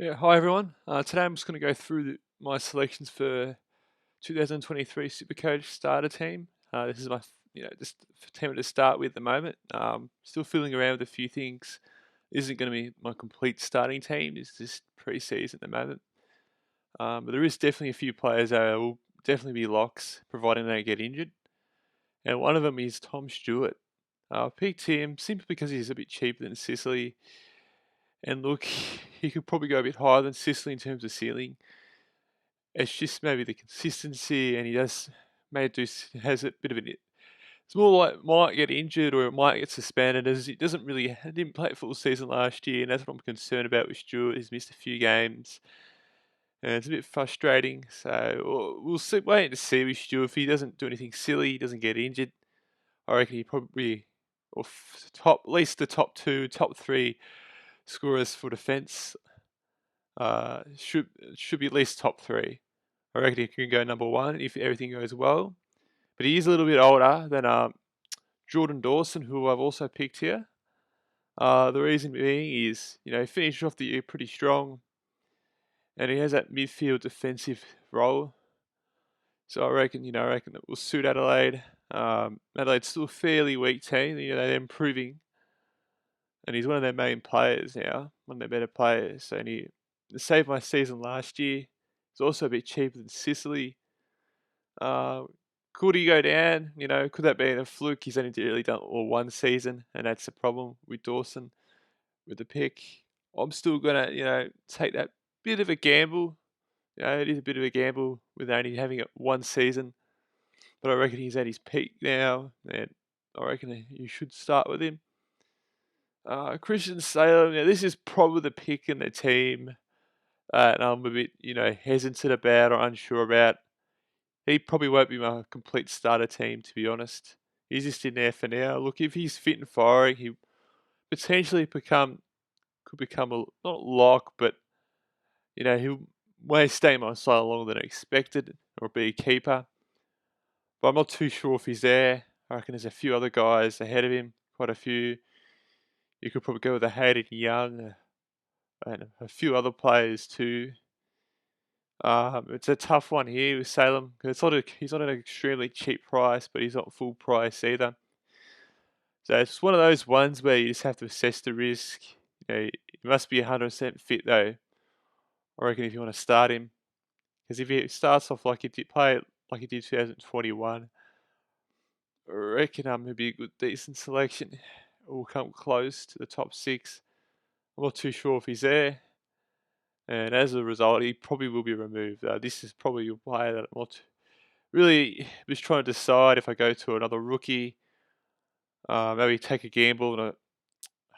Yeah, hi everyone. Today I'm just going to go through my selections for 2023 Supercoach starter team. This is my, just team to start with at the moment. Still feeling around with a few things. This isn't going to be my complete starting team. It's just pre-season at the moment. But there is definitely a few players that will definitely be locks, providing they don't get injured. And one of them is Tom Stewart. I picked him simply because he's a bit cheaper than Sicily. And look, he could probably go a bit higher than Sicily in terms of ceiling. It's just maybe the consistency, and he does may do has a bit of an. It's more like might get injured or it might get suspended, as he doesn't really didn't play a full season last year, and that's what I'm concerned about with Stewart. He's missed a few games, and it's a bit frustrating. So we'll see, wait to see with Stewart. If he doesn't do anything silly, he doesn't get injured, I reckon he probably or top at least the top two, top three scorers for defence. Should be at least top three. I reckon he can go number one if everything goes well. But he is a little bit older than Jordan Dawson, who I've also picked here. The reason being is, he finished off the year pretty strong, and he has that midfield defensive role. So I reckon it will suit Adelaide. Adelaide's still a fairly weak team. They're improving, and he's one of their main players now, one of their better players. And he saved my season last year. He's also a bit cheaper than Sicily. Uh, could he go down? Could that be a fluke? He's only really done all one season, and that's the problem with Dawson with the pick. I'm still gonna, take that bit of a gamble. It is a bit of a gamble with only having it one season, but I reckon he's at his peak now, and I reckon you should start with him. Christian Salem, this is probably the pick in the team that I'm a bit, hesitant about or unsure about. He probably won't be my complete starter team, to be honest. He's just in there for now. Look, if he's fit and firing, he potentially could become a not lock, but he may stay in my side longer than expected or be a keeper. But I'm not too sure if he's there. I reckon there's a few other guys ahead of him, quite a few. You could probably go with a Hayden Young and a few other players too. It's a tough one here with Salem because he's not an extremely cheap price, but he's not full price either. So it's one of those ones where you just have to assess the risk. He must be 100% fit though. I reckon if you want to start him, because if he starts off like he did 2021, I reckon it'd be a good decent selection. Will come close to the top six. I'm not too sure if he's there. And as a result, he probably will be removed. This is probably a player that I'm not really just trying to decide if I go to another rookie, maybe take a gamble on a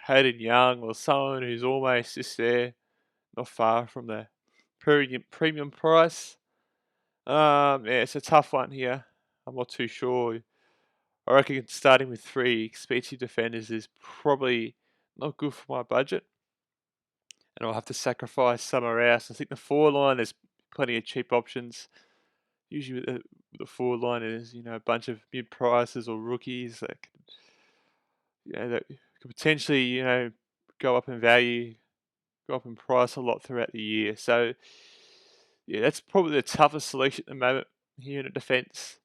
Hayden Young or someone who's almost just there, not far from the premium price. It's a tough one here. I'm not too sure. I reckon starting with three expensive defenders is probably not good for my budget, and I'll have to sacrifice somewhere else. I think the forward line, there's plenty of cheap options. Usually with the forward line, there's a bunch of mid prices or rookies that could potentially go up in value, go up in price a lot throughout the year. So yeah, that's probably the toughest selection at the moment here in the defence.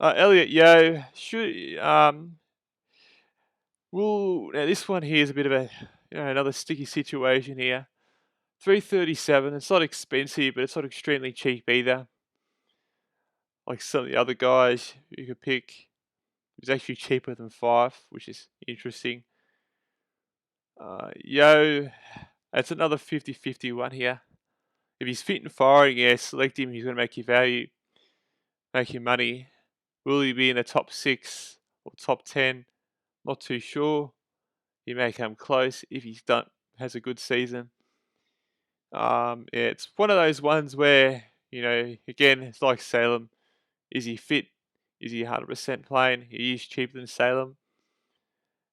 Elliot Yeo should now this one here is a bit of a another sticky situation here. 337. It's not expensive, but it's not extremely cheap either. Like some of the other guys you could pick, it's actually cheaper than 5, which is interesting. Yo, that's another 50-50 one here. If he's fit and firing, select him. He's going to make you value, make you money. Will he be in the top 6 or top 10? Not too sure. He may come close if has a good season. It's one of those ones where again, it's like Salem. Is he fit? Is he 100% playing? He is cheaper than Salem,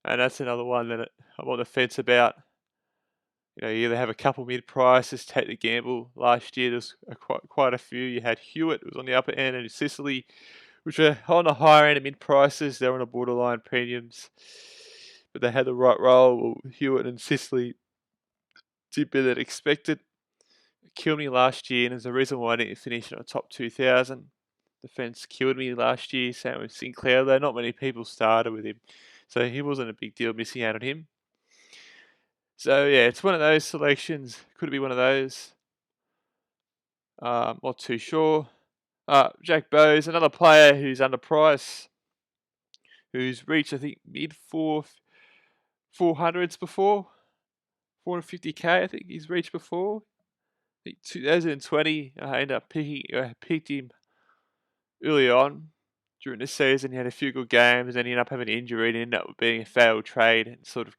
and that's another one that I'm on the fence about. You either have a couple mid prices, take the gamble. Last year, there's quite a few. You had Hewitt, who was on the upper end, and Sicily, which are on the higher end of mid prices. They're on the borderline premiums, but they had the right role. Well, Hewitt and Sicily did better than expected. killed me last year, and there's a reason why I didn't finish in the top 2,000. Defence killed me last year. Same with Sinclair, though not many people started with him, so he wasn't a big deal missing out on him. So yeah, it's one of those selections. Could it be one of those? Not too sure. Jack Bowes, another player who's underpriced, who's reached I think mid 400s before, 450k. I think he's reached before. I think 2020, I ended up picked him early on during the season. He had a few good games, and he ended up having an injury and ended up being a failed trade, and sort of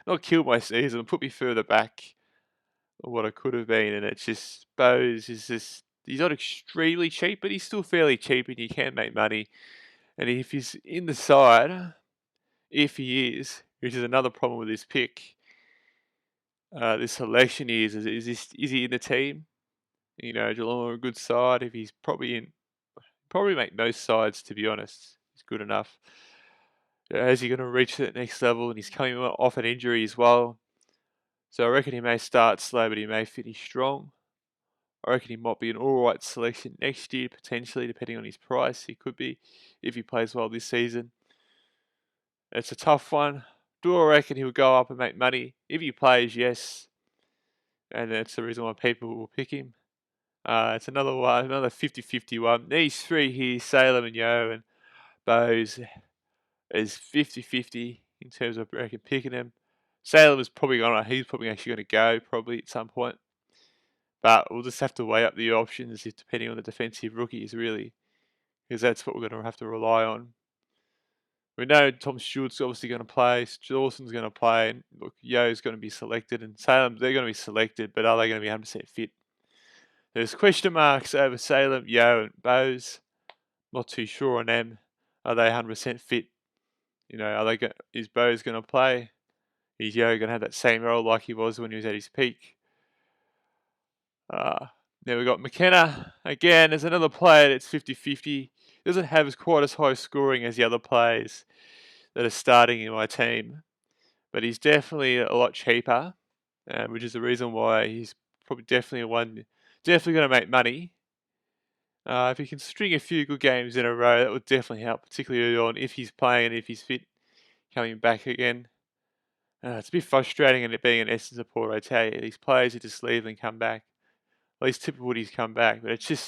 not killed my season, put me further back than what I could have been. And it's just Bowes is just, he's not extremely cheap, but he's still fairly cheap, and you can make money. And if he's in the side, if he is, which is another problem with this pick, this selection is he in the team? You know, Geelong are a good side. If he's probably make most sides, to be honest. He's good enough. Is he going to reach that next level? And he's coming off an injury as well. So I reckon he may start slow, but he may finish strong. I reckon he might be an alright selection next year, potentially, depending on his price. He could be, if he plays well this season. It's a tough one. Do I reckon he'll go up and make money? If he plays, yes. And that's the reason why people will pick him. It's another one, another 50-50 one. These three here, Salem and Yeo and Bowes, is 50-50 in terms of I reckon picking him. Salem is he's probably actually going to go probably at some point. But we'll just have to weigh up the options depending on the defensive rookies, really. Because that's what we're going to have to rely on. We know Tom Stewart's obviously going to play, Dawson's going to play, and look, Yeo's going to be selected, and Salem, they're going to be selected, but are they going to be 100% fit? There's question marks over Salem, Yeo, and Bowes. Not too sure on them. Are they 100% fit? You know, is Bowes going to play? Is Yeo going to have that same role like he was when he was at his peak? Then we've got McKenna. Again, there's another player that's 50-50. Doesn't have quite as high scoring as the other players that are starting in my team. But he's definitely a lot cheaper, which is the reason why he's probably definitely going to make money. If he can string a few good games in a row, that would definitely help, particularly early on, if he's playing and if he's fit, coming back again. It's a bit frustrating in it being an Essendon supporter, I tell you. These players who just leave and come back. At least Tipperwoody's come back, but it's just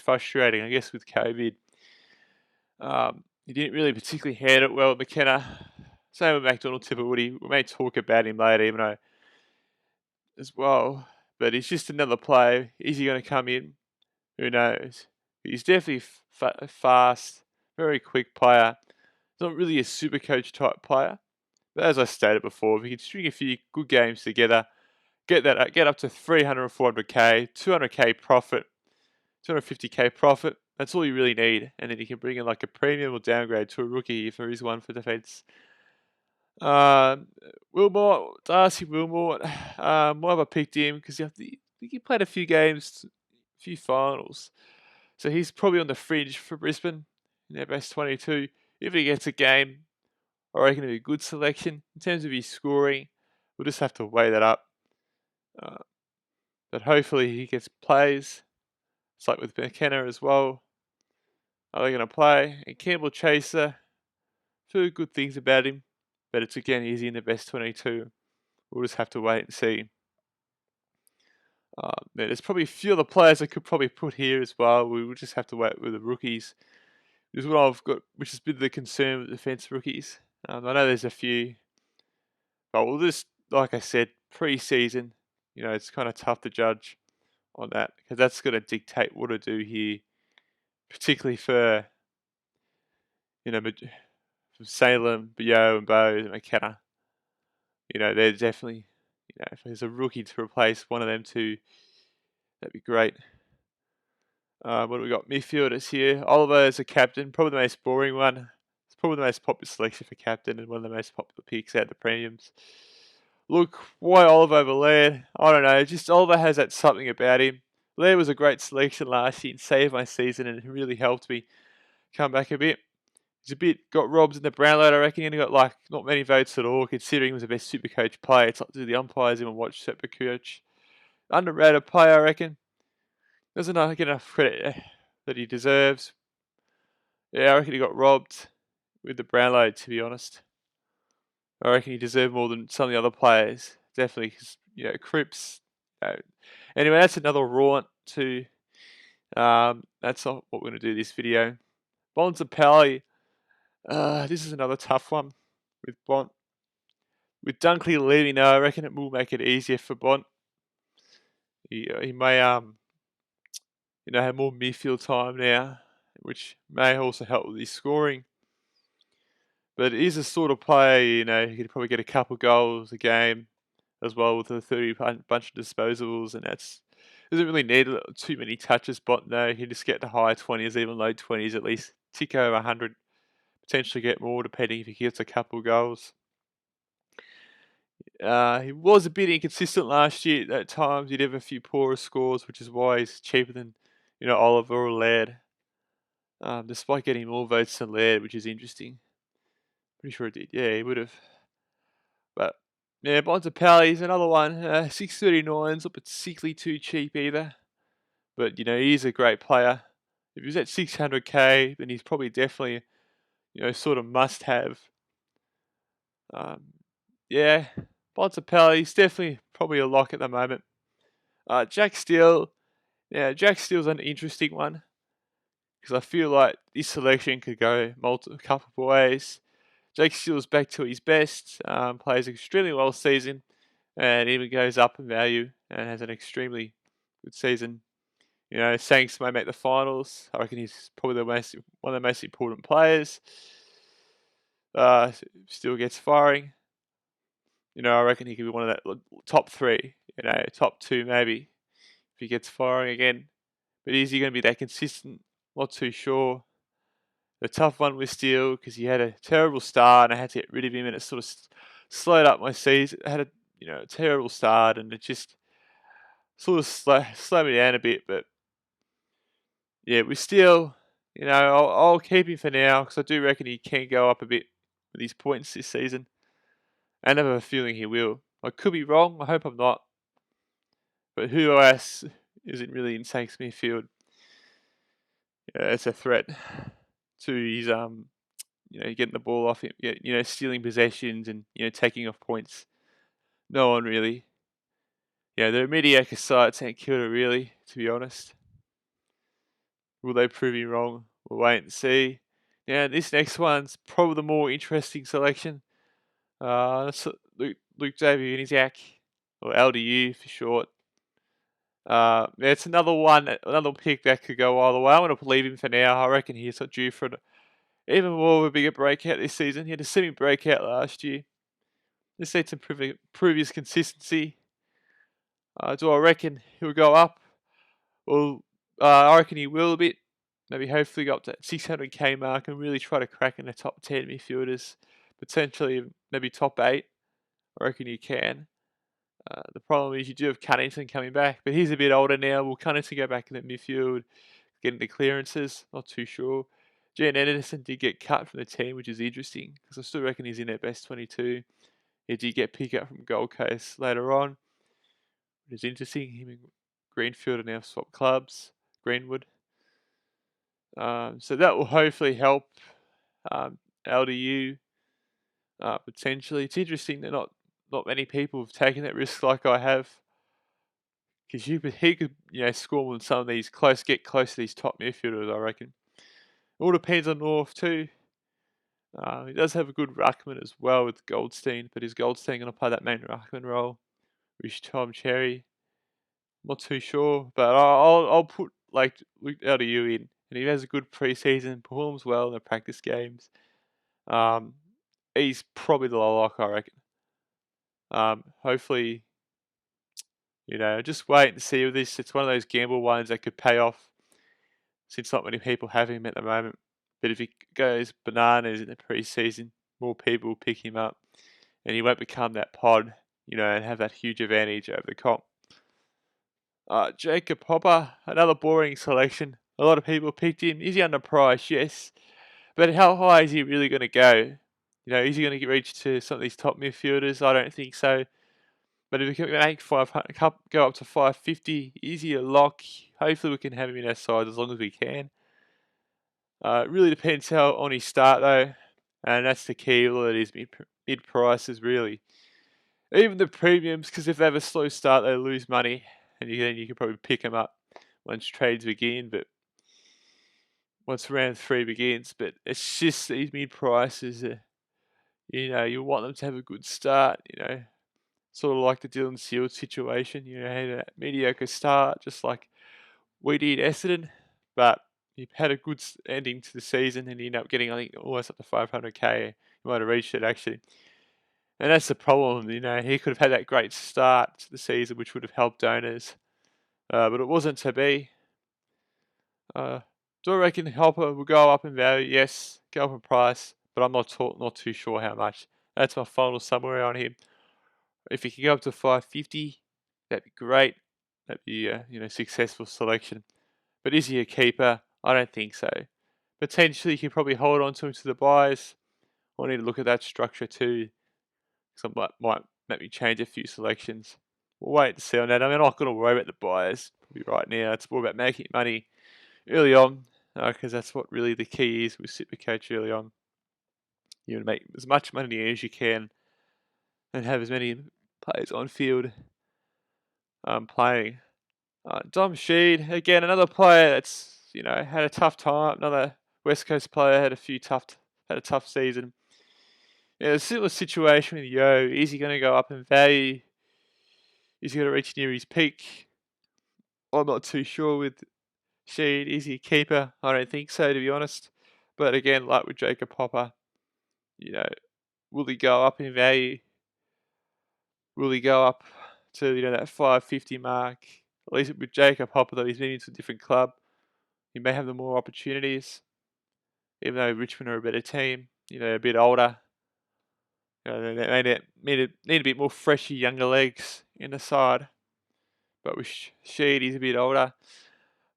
frustrating, I guess, with COVID. He didn't really particularly handle it well at McKenna. Same with McDonald Tipperwoody. We may talk about him later, even though as well. But he's just another player. Is he going to come in? Who knows? He's definitely fast, very quick player. He's not really a super coach type player. But as I stated before, if he can string a few good games together, get up to 300 or 400k, 200k profit, 250k profit. That's all you really need. And then you can bring in like a premium or downgrade to a rookie if there is one for defence. Darcy Wilmore, why have I picked him? Because I think he played a few games, a few finals. So he's probably on the fringe for Brisbane in their best 22. If he gets a game, I reckon it'll be a good selection. In terms of his scoring, we'll just have to weigh that up. But hopefully he gets plays. It's like with McKenna as well. Are they going to play? And Campbell Chaser, few good things about him. But it's again, is he in the best 22? We'll just have to wait and see. There's probably a few other players I could probably put here as well. We will just have to wait with the rookies. This is what I've got, which has been the concern with defence rookies. I know there's a few, but we'll just, like I said, pre-season, it's kind of tough to judge on that because that's going to dictate what to do here, particularly for, for Salem, Bio, and Bowes and McKenna. They're definitely, if there's a rookie to replace one of them two, that'd be great. What do we got? Midfielders here. Oliver is a captain, probably the most boring one. It's probably the most popular selection for captain and one of the most popular picks out of the premiums. Look, why Oliver over Laird? I don't know. Just Oliver has that something about him. Laird was a great selection last year and saved my season and really helped me come back a bit. Got robbed in the Brownload, I reckon. He only got not many votes at all, considering he was the best Supercoach player. It's up to the umpires even watch Supercoach. underrated player, I reckon. Doesn't get enough credit that he deserves. Yeah, I reckon he got robbed with the Brownlow, to be honest. I reckon he deserved more than some of the other players. Definitely, because, Cripps. Anyway, that's another rant too. That's not what we're going to do this video. Bontempelli. This is another tough one with Bont. With Dunkley leaving now, I reckon it will make it easier for Bont. He may have more midfield time now, which may also help with his scoring. But it is a sort of player, he could probably get a couple goals a game as well with a 30 bunch of disposals, and doesn't really need too many touches. Bont, no, he can just get to high 20s, even low 20s at least, tick over 100, potentially get more depending if he gets a couple goals. He was a bit inconsistent last year at times. He'd have a few poorer scores, which is why he's cheaper than, Oliver or Laird. Despite getting more votes than Laird, which is interesting. Pretty sure it did. Yeah, he would have. But, yeah, Bontempelli's another one. 639's not particularly too cheap either. But, he is a great player. If he was at 600k, then he's probably definitely, sort of must have. Yeah, Bontempelli's definitely probably a lock at the moment. Jack Steele. Yeah, Jack Steele's an interesting one. Because I feel like this selection could go a couple of ways. Jake Steele's back to his best, plays extremely well this season, and even goes up in value and has an extremely good season. Saints may make the finals. I reckon he's probably one of the most important players. Still gets firing. I reckon he could be one of that top 3, top 2 maybe, if he gets firing again. But is he going to be that consistent? Not too sure. The tough one with Steele because he had a terrible start and I had to get rid of him, and it sort of slowed up my season. I had a terrible start and it just sort of slowed me down a bit. But yeah, with Steele, I'll keep him for now because I do reckon he can go up a bit with his points this season. And I have a feeling he will. I could be wrong. I hope I'm not. But who else isn't really in Saints midfield? Yeah, it's a threat to his getting the ball off him, stealing possessions and taking off points. No one really. Yeah, they're a mediocre side at St Kilda, really, to be honest. Will they prove me wrong? We'll wait and see. Yeah, this next one's probably the more interesting selection. That's Luke Davies-Uniacke, or LDU for short. It's another pick that could go either way. I'm going to leave him for now. I reckon he's due for even more of a bigger breakout this season. He had a semi-breakout last year. Just need to prove his consistency. Do I reckon he'll go up? Well, I reckon he will a bit. Maybe hopefully go up to that 600k mark and really try to crack in the top 10 midfielders. Potentially maybe top 8. I reckon he can. The problem is you do have Cunnington coming back, but he's a bit older now. Will Cunnington go back in the midfield, getting the clearances? Not too sure. Jan Anderson did get cut from the team, which is interesting because I still reckon he's in their best 22. He did get picked up from Gold Coast later on, which is interesting. Him and Greenfield are now swapped clubs. Greenwood. So that will hopefully help LDU potentially. It's interesting that not many people have taken that risk like I have. Because he could score more than some of these get close to these top midfielders, I reckon. It all depends on North too. He does have a good ruckman as well with Goldstein, but is Goldstein going to play that main ruckman role? With Tom Cherry? Not too sure, but I'll put Luke LDU in, and he has a good preseason, performs well in the practice games. He's probably the lock, I reckon. Hopefully, just wait and see with this. It's one of those gamble ones that could pay off, since not many people have him at the moment. But if he goes bananas in the preseason, more people will pick him up, and he won't become that pod, and have that huge advantage over the comp. Jacob Hopper, another boring selection. A lot of people picked him. Is he underpriced? Yes. But how high is he really going to go? Is he going to reach to some of these top midfielders? I don't think so. But if we can make 500, go up to 550, easy a lock. Hopefully we can have him in our side as long as we can. It really depends how on his start though, and that's the key. All it is mid prices really. Even the premiums, because if they have a slow start, they lose money, and then you can probably pick them up once trades begin. But once round 3 begins, but it's just these mid prices. You want them to have a good start. Sort of like the Dylan Seal situation. Had a mediocre start, just like we did Essendon, but he had a good ending to the season, and he ended up getting, I think, almost up to 500k. He might have reached it actually. And that's the problem, he could have had that great start to the season, which would have helped owners. But it wasn't to be. Do I reckon Hopper will go up in value? Yes, go up in price, but I'm not too sure how much. That's my final summary on him. If he can go up to 550, that'd be great. That'd be a successful selection. But is he a keeper? I don't think so. Potentially, you can probably hold on to him to the buys. I need to look at that structure too, because I might make me change a few selections. We'll wait and see on that. I'm not going to worry about the buyers probably right now. It's more about making money early on, because that's what really the key is with Supercoach early on. You want to make as much money as you can and have as many players on field playing. Dom Sheed, again, another player that's had a tough time. Another West Coast player had a tough season. A similar situation with Yo. Is he going to go up in value? Is he going to reach near his peak? I'm not too sure with Sheed. Is he a keeper? I don't think so, to be honest. But again, like with Jacob Hopper, will he go up in value? Will he go up to that 550 mark? At least with Jacob Hopper, though, he's moving to a different club. He may have the more opportunities, even though Richmond are a better team. A bit older. They need a bit more freshy, younger legs in the side. But with Sheed, he's a bit older.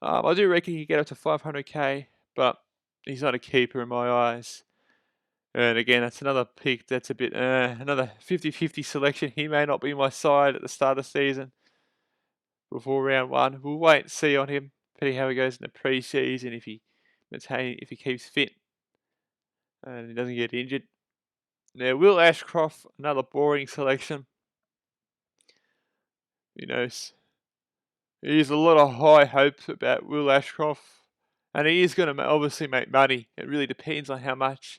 I do reckon he can get up to 500k, but he's not a keeper in my eyes. And again, that's another pick that's a bit, another 50-50 selection. He may not be my side at the start of the season before round 1. We'll wait and see on him, depending how he goes in the pre-season, if he keeps fit and he doesn't get injured. Now, Will Ashcroft, another boring selection. There's a lot of high hopes about Will Ashcroft, and he is going to obviously make money. It really depends on how much.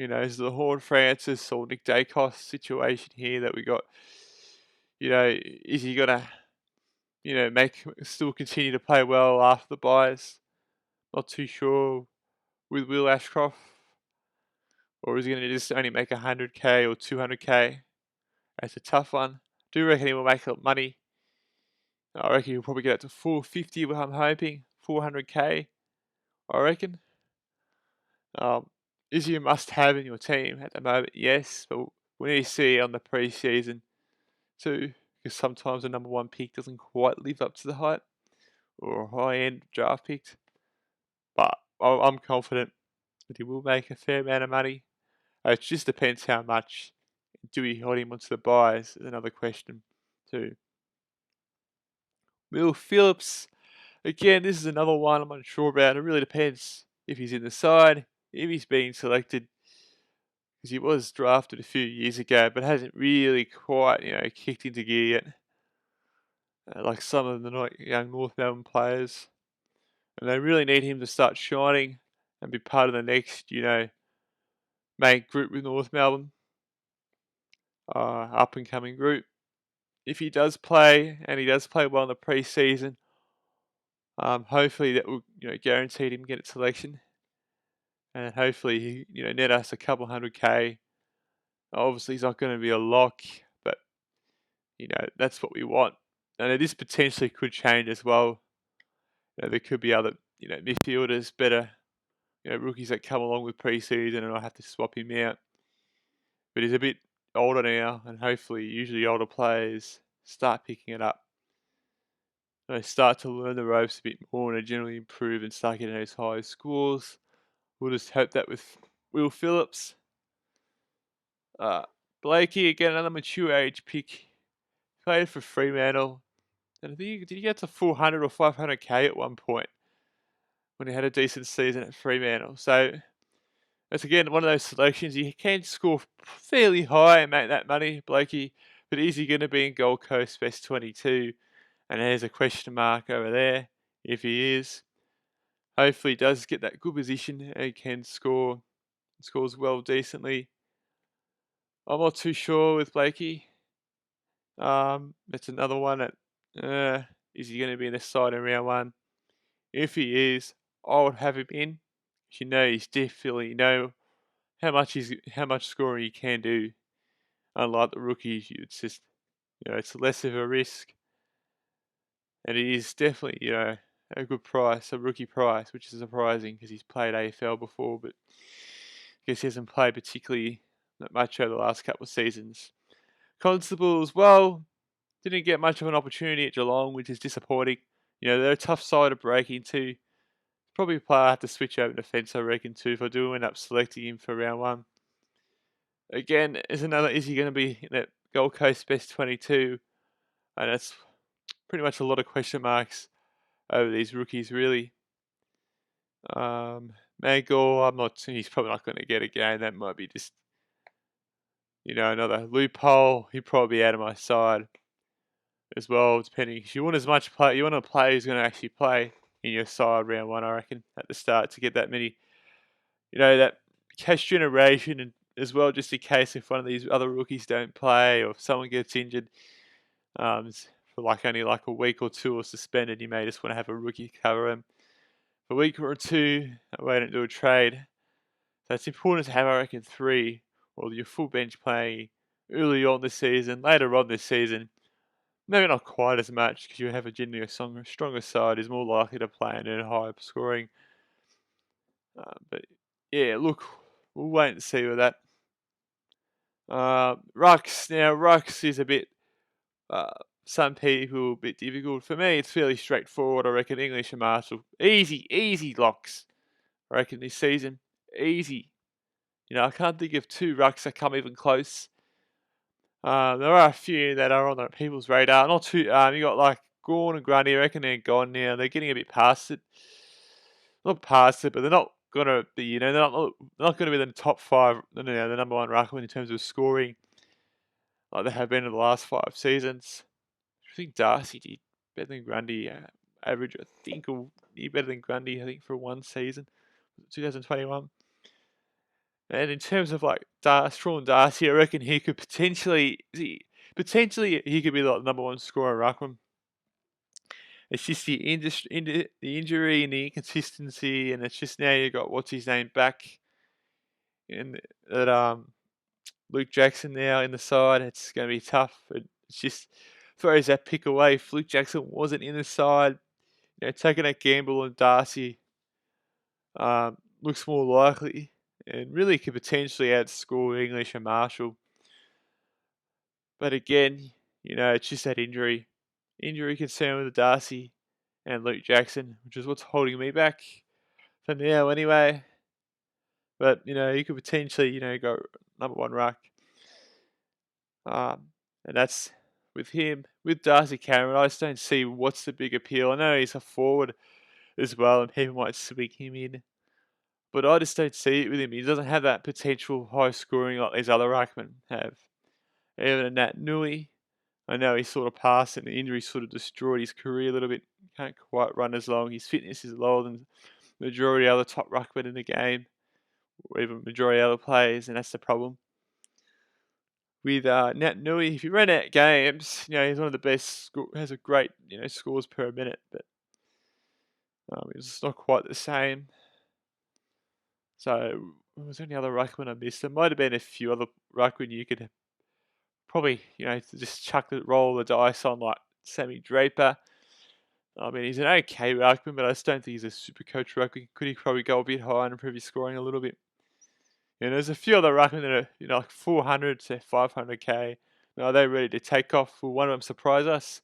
Is the Horn Francis or Nick Dacos situation here that we got? Is he going to, still continue to play well after the buys? Not too sure with Will Ashcroft. Or is he going to just only make 100k or 200k? That's a tough one. Do reckon he will make money. I reckon he'll probably get up to 450, I'm hoping. 400k, I reckon. Is he a must-have in your team at the moment? Yes, but we need to see on the pre-season too, because sometimes the number 1 pick doesn't quite live up to the hype, or a high-end draft pick. But I'm confident that he will make a fair amount of money. It just depends how much. Do we hold him onto the buys? Is another question too. Will Phillips, again, this is another one I'm unsure about. It really depends if he's in the side, if he's being selected, because he was drafted a few years ago, but hasn't really quite, kicked into gear yet, like some of the young North Melbourne players. And they really need him to start shining and be part of the next, main group with North Melbourne, up and coming group. If he does play, and he does play well in the pre-season, hopefully that will, guarantee him get a selection. And hopefully he, net us a couple 100k. Obviously he's not going to be a lock, but, that's what we want. And this potentially could change as well. There could be other, midfielders, better, rookies that come along with pre-season, and I'll have to swap him out. But he's a bit older now, and hopefully usually older players start picking it up. They start to learn the ropes a bit more and generally improve and start getting those high scores. We'll just hope that with Will Phillips. Blakey, again, another mature age pick. played for Fremantle, and I think did he get to 400 or 500k at one point when he had a decent season at Fremantle. So that's again one of those selections. You can score fairly high and make that money, Blakey, but is he going to be in Gold Coast Best 22? And there's a question mark over there if he is. Hopefully he does get that good position and can scores well decently. I'm not too sure with Blakey. That's another one that is he going to be in the side in round one? If he is, I would have him in. You know he's definitely how much scoring he can do. Unlike the rookies, it's just it's less of a risk, and it is definitely a good price, a rookie price, which is surprising because he's played AFL before, but I guess he hasn't played particularly that much over the last couple of seasons. Constable as well didn't get much of an opportunity at Geelong, which is disappointing. They're a tough side to break into. Probably a player I have to switch over to defence, I reckon, too, if I do end up selecting him for round one. Again, is he going to be in that Gold Coast Best 22? And that's pretty much a lot of question marks over these rookies, really. Magor, he's probably not going to get a game. That might be just, another loophole. He'd probably be out of my side as well, depending. If you want you want a player who's going to actually play in your side round one, I reckon, at the start to get that many, that cash generation, and as well, just in case if one of these other rookies don't play or if someone gets injured for only a week or two or suspended, you may just want to have a rookie cover him for a week or two. That way, don't do a trade. So it's important to have, I reckon, 3 or your full bench playing early on this season, later on this season. Maybe not quite as much because you have a generally a stronger side is more likely to play and earn higher scoring. But yeah, look, we'll wait and see with that. Rucks. Now, Rucks is a bit, some people a bit difficult. For me, it's fairly straightforward. I reckon English and Marshall. Easy locks. I reckon this season. Easy. I can't think of 2 rucks that come even close. There are a few that are on people's radar. Not too. You got Gorn and Grundy. I reckon they're gone now. They're getting a bit past it. Not past it, but they're not gonna be. They're not gonna be the top 5. The number 1 ruckman in terms of scoring, like they have been in the last 5 seasons. I think Darcy did better than Grundy. Average, I think, or better than Grundy. I think for one season, 2021. And in terms of Strawn Darcy, I reckon he could potentially he could be the number 1 scorer ruckman. It's just the injury and the inconsistency, and it's just now you got what's his name back in that Luke Jackson now in the side. It's going to be tough. It's just throws that pick away. If Luke Jackson wasn't in the side, taking that gamble on Darcy looks more likely, and really could potentially outscore English and Marshall. But again, it's just that injury concern with Darcy and Luke Jackson, which is what's holding me back for now anyway. But, you could potentially, go number 1 ruck. And that's with him. With Darcy Cameron, I just don't see what's the big appeal. I know he's a forward as well, and people might swing him in. But I just don't see it with him. He doesn't have that potential high scoring like these other ruckmen have. Even Nat Nui, I know he sort of passed and the injury sort of destroyed his career a little bit. Can't quite run as long. His fitness is lower than the majority of other top ruckmen in the game, or even majority of other players, and that's the problem. With Nat Nui, if you run out games, he's one of the best. Has a great, scores per minute, but it's not quite the same. So, was there any other ruckman I missed? There might have been a few other ruckmen you could probably, just roll the dice on, like Sammy Draper. I mean, he's an okay ruckman, but I just don't think he's a super coach ruckman. Could he probably go a bit higher and improve his scoring a little bit? There's a few other ruckmen that are, like 400 to 500k. Are they ready to take off? Will one of them surprise us?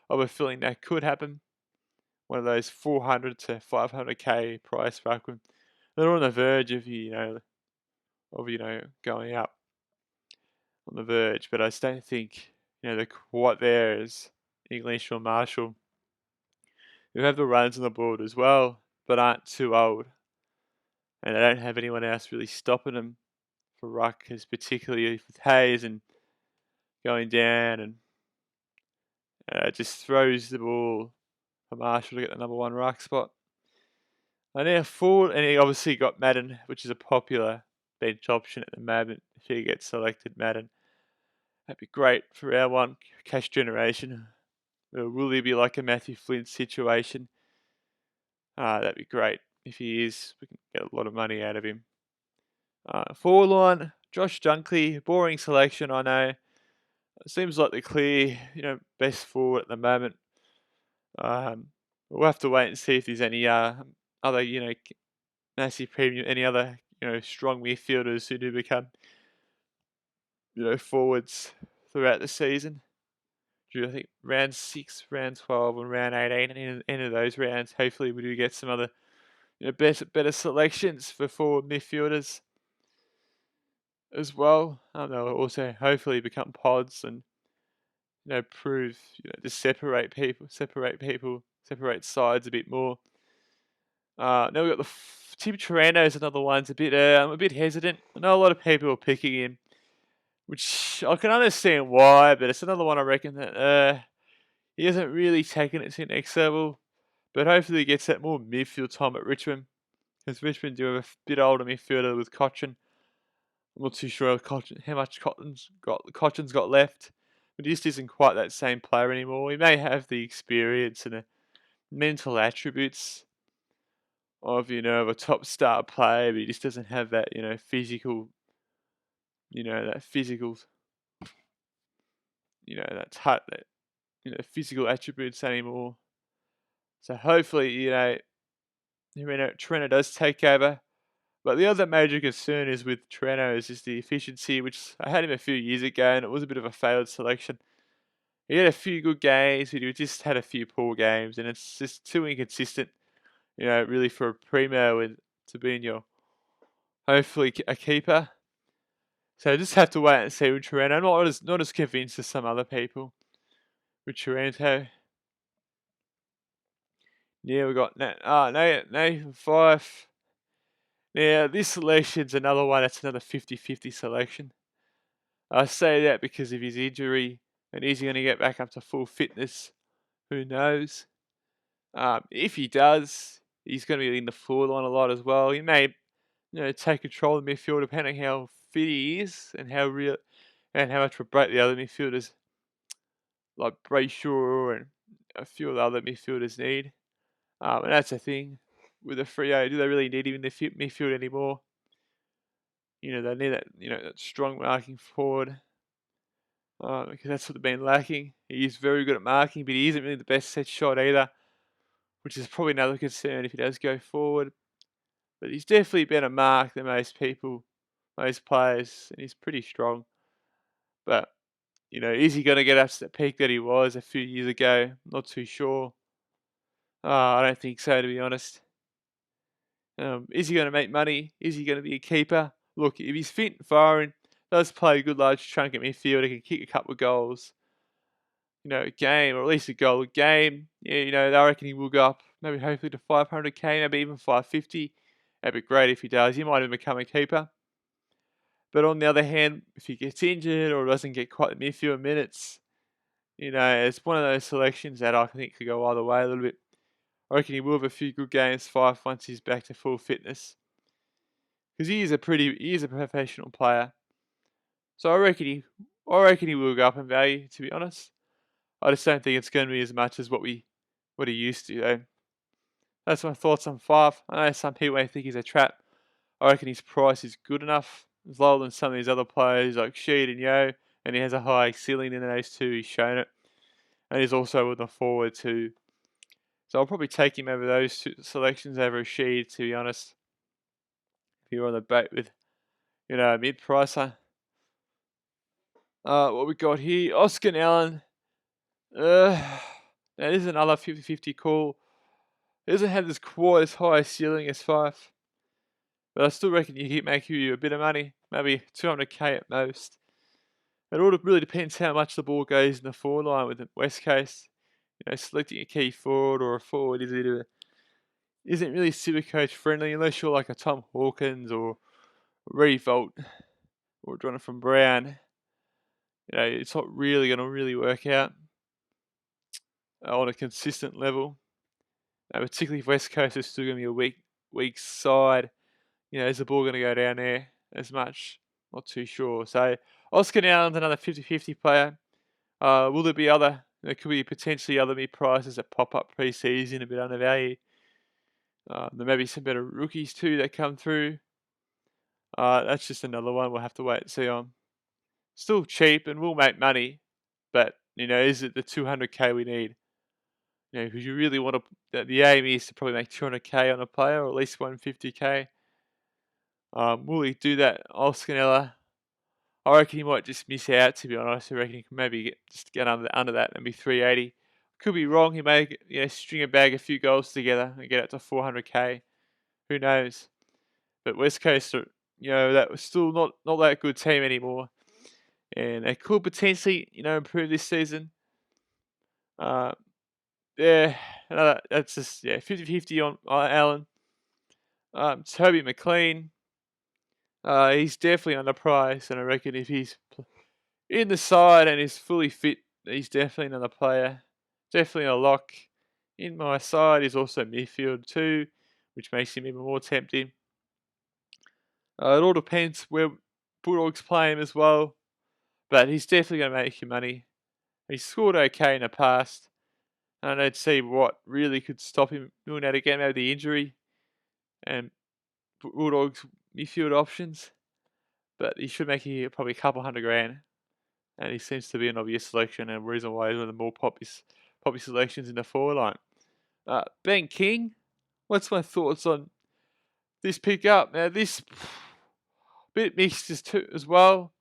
I have a feeling that could happen. One of those 400 to 500k price ruckmen. They're on the verge of, going up. On the verge, but I just don't think, the quad there is English or Marshall, who have the runs on the board as well, but aren't too old. And they don't have anyone else really stopping them for ruckers, particularly with Hayes and going down, and just throws the ball for Marshall to get the number 1 ruck spot. And now forward, and he obviously got Madden, which is a popular bench option at the moment. If he gets selected, Madden, that'd be great for round 1 cash generation. Will he be like a Matthew Flynn situation? That'd be great. If he is, we can get a lot of money out of him. Forward line, Josh Dunkley, boring selection, I know. It seems like the clear, best forward at the moment. We'll have to wait and see if there's any other, massive premium, any other, strong midfielders who do become, forwards throughout the season. I think round 6, round 12, and round 18, and in any of those rounds, hopefully we do get some other, better selections for forward midfielders as well. They'll also hopefully become pods and prove to separate separate sides a bit more. Now we've got the Tim Taranto is another one. I'm a bit hesitant. I know a lot of people are picking him, which I can understand why, but it's another one I reckon that he hasn't really taken it to the next level. But hopefully he gets that more midfield time at Richmond, because Richmond do have a bit older midfielder with Cochin. I'm not too sure how much Cochin's got left, but he just isn't quite that same player anymore. He may have the experience and the mental attributes of a top star player, but he just doesn't have that physical, that physical, that physical attributes anymore. So hopefully Trento does take over. But the other major concern is with Trento is just the efficiency, which I had him a few years ago, and it was a bit of a failed selection. He had a few good games, but he just had a few poor games, and it's just too inconsistent, really for a primo to be in your, hopefully, a keeper. So I just have to wait and see with Trento. I'm not as convinced as some other people with Trento. Yeah, we got Nathan Fife. Now, this selection's another one. That's another 50-50 selection. I say that because of his injury, and is he going to get back up to full fitness? Who knows? If he does, he's going to be in the forward line a lot as well. He may, take control of the midfield depending on how fit he is and how much of a break the other midfielders, like Brayshaw and a few of the other midfielders need. And that's the thing with the Freo. Do they really need him in the midfield anymore? They need that, that strong marking forward. Because that's what they've been lacking. He is very good at marking, but he isn't really the best set shot either, which is probably another concern if he does go forward. But he's definitely better marked than most players, and he's pretty strong. But, is he going to get up to the peak that he was a few years ago? Not too sure. I don't think so, to be honest. Is he going to make money? Is he going to be a keeper? Look, if he's fit and firing, does play a good large chunk at midfield, he can kick a couple of goals, a game, or at least a goal a game. Yeah, I reckon he will go up, maybe hopefully to 500k, maybe even 550. That'd be great if he does. He might even become a keeper. But on the other hand, if he gets injured or doesn't get quite the midfield minutes, it's one of those selections that I think could go either way a little bit. I reckon he will have a few good games, once he's back to full fitness. Because he is a professional player. So I reckon he will go up in value, to be honest. I just don't think it's going to be as much as what he used to, though. That's my thoughts on Fife. I know some people may think he's a trap. I reckon his price is good enough. It's lower than some of these other players like Sheed and Yo, and he has a high ceiling in those two. He's shown it. And he's also with the forward too. So I'll probably take him over those two selections over Sheed, to be honest. If you're on the boat with, a mid-pricer. What we got here? Oscar Allen. That is another 50-50 call. He doesn't have this quite as high ceiling as Fife. But I still reckon he can make you a bit of money. Maybe 200k at most. It all really depends how much the ball goes in the forward line with the West Coast. Selecting a key forward or a forward isn't really Supercoach friendly unless you're like a Tom Hawkins or Revolt or Jonathan Brown. It's not really going to really work out on a consistent level. Particularly if West Coast is still going to be a weak side. Is the ball going to go down there as much? Not too sure. So Oscar Allen's another 50-50 player. Will there be other? There could be potentially other mid prices that pop up pre-season, a bit undervalued. There may be some better rookies too that come through. That's just another one we'll have to wait and see on. Still cheap and will make money, but is it the 200k we need? Because you really want to. The aim is to probably make 200k on a player, or at least 150k. Will he do that, Oscanella? I reckon he might just miss out, to be honest. I reckon he can maybe just get under that and be 380. Could be wrong. He may string a few goals together and get up to 400k. Who knows? But West Coast, that was still not that good team anymore, and they could potentially improve this season. That's just 50-50 on Allen. Toby McLean. He's definitely underpriced, and I reckon if he's in the side and is fully fit, he's definitely another player. Definitely a lock. In my side is also midfield too, which makes him even more tempting. It all depends where Bulldogs play him as well, but he's definitely going to make you money. He's scored okay in the past. I don't see what really could stop him doing that again. Maybe the injury and Bulldogs midfield options, but he should make you probably a couple $100,000. And he seems to be an obvious selection and reason why he's one of the more popular selections in the forward line. Ben King, what's my thoughts on this pickup? Now this bit mixed as well.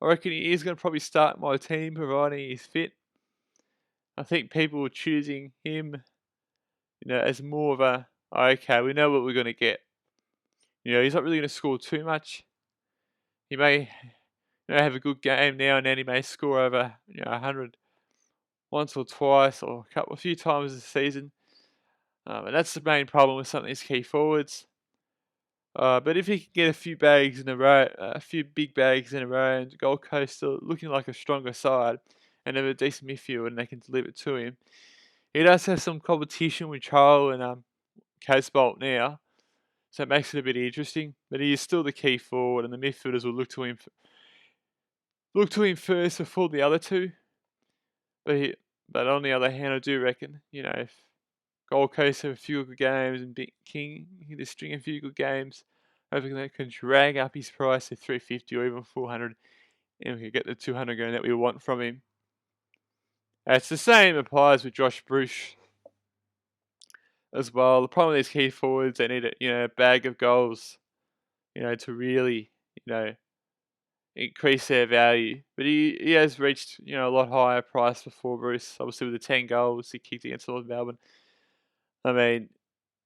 I reckon he is going to probably start my team providing he's fit. I think people are choosing him, as more of a okay, we know what we're going to get. He's not really going to score too much. He may have a good game now and then. He may score over 100 once or twice or a few times this season. And that's the main problem with some of these key forwards. But if he can get a few bags in a row, a few big bags in a row, and Gold Coast still looking like a stronger side and have a decent midfield and they can deliver it to him, he does have some competition with Charles and Casbolt now. So it makes it a bit interesting, but he is still the key forward, and the midfielders will look to him first before the other two. But on the other hand, I do reckon, if Gold Coast have a few good games and Big King can just string a few good games, hopefully that can drag up his price to 350 or even 400, and we can get the 200 going that we want from him. It's the same applies with Josh Bruce as well. The problem with these key forwards, they need a bag of goals, to really, increase their value. But he has reached, a lot higher price before Bruce. Obviously with the 10 goals he kicked against North Melbourne. I mean,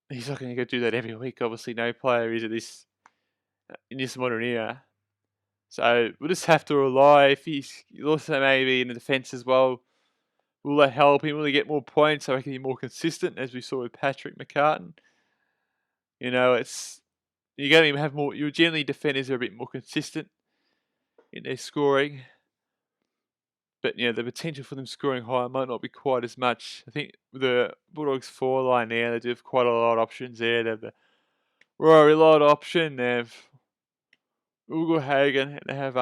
he's not going to go do that every week. Obviously no player is in this modern era. So we'll just have to rely. If he's also maybe in the defence as well, will that help him? Will he get more points? I reckon he's more consistent, as we saw with Patrick McCartan. It's you're going to have more. You generally defenders are a bit more consistent in their scoring, but the potential for them scoring higher might not be quite as much. I think with the Bulldogs forward line now, they do have quite a lot of options there. They have the Rory Lott option. They have Ugo Hagen, and they have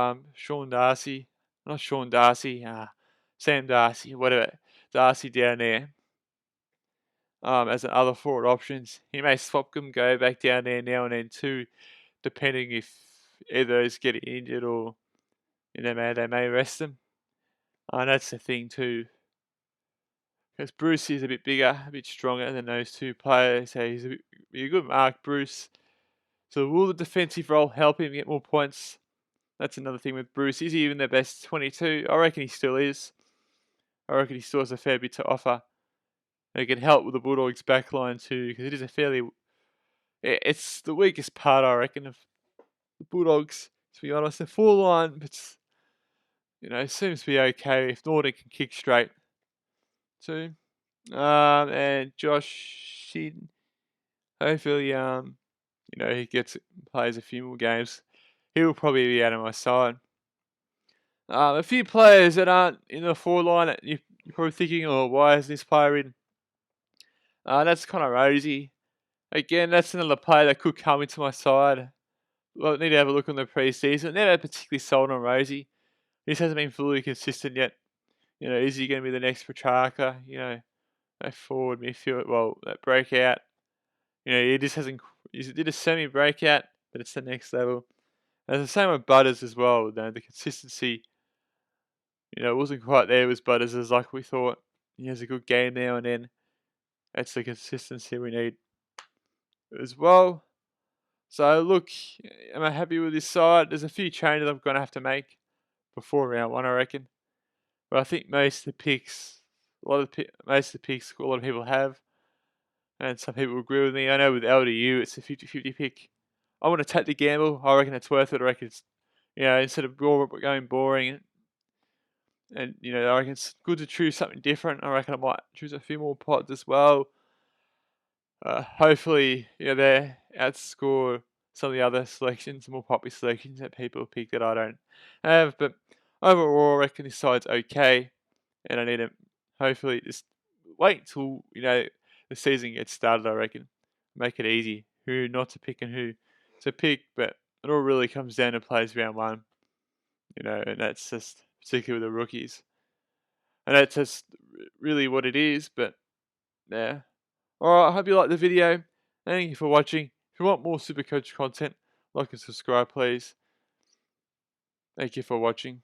Sam Darcy, whatever, Darcy down there. As an other forward options, he may swap them, go back down there now and then too, depending if either is getting injured or they may rest them. And that's the thing too, because Bruce is a bit bigger, a bit stronger than those two players. So he's a good mark, Bruce. So will the defensive role help him get more points? That's another thing with Bruce. Is he even their best 22? I reckon he still is. I reckon he still has a fair bit to offer. It can help with the Bulldogs backline too, because it is it's the weakest part, I reckon, of the Bulldogs, to be honest. The forward line, seems to be okay if Norton can kick straight too. And Josh Sheed, hopefully, he plays a few more games. He will probably be out of my side. A few players that aren't in the forward line that you're probably thinking, oh, why is this player in? That's Connor Rosie. Again, that's another player that could come into my side. Well, I need to have a look on the pre-season. Never particularly sold on Rosie. He just hasn't been fully consistent yet. Is he going to be the next Petrarca? That forward midfield, that breakout. He just hasn't. He did a semi-breakout, but it's the next level. And it's the same with Butters as well. The consistency, it wasn't quite there with Butters as like we thought. He has a good game now and then. That's the consistency we need as well. So look, am I happy with this side? There's a few changes I'm going to have to make before round 1, I reckon. But I think most of the picks, a lot of people have, and some people agree with me. I know with LDU, it's a 50-50 pick. I want to take the gamble. I reckon it's worth it. I reckon it's, instead of going boring, and I reckon it's good to choose something different. I reckon I might choose a few more pods as well. Hopefully, they outscore some of the other selections, more popular selections that people pick that I don't have. But overall, I reckon this side's okay, and I need to hopefully just wait till the season gets started. I reckon make it easy who not to pick and who to pick, but it all really comes down to plays round 1, and that's just particularly with the rookies, and that's just really what it is. But yeah. Alright, I hope you liked the video. Thank you for watching. If you want more Supercoach content, like and subscribe please. Thank you for watching.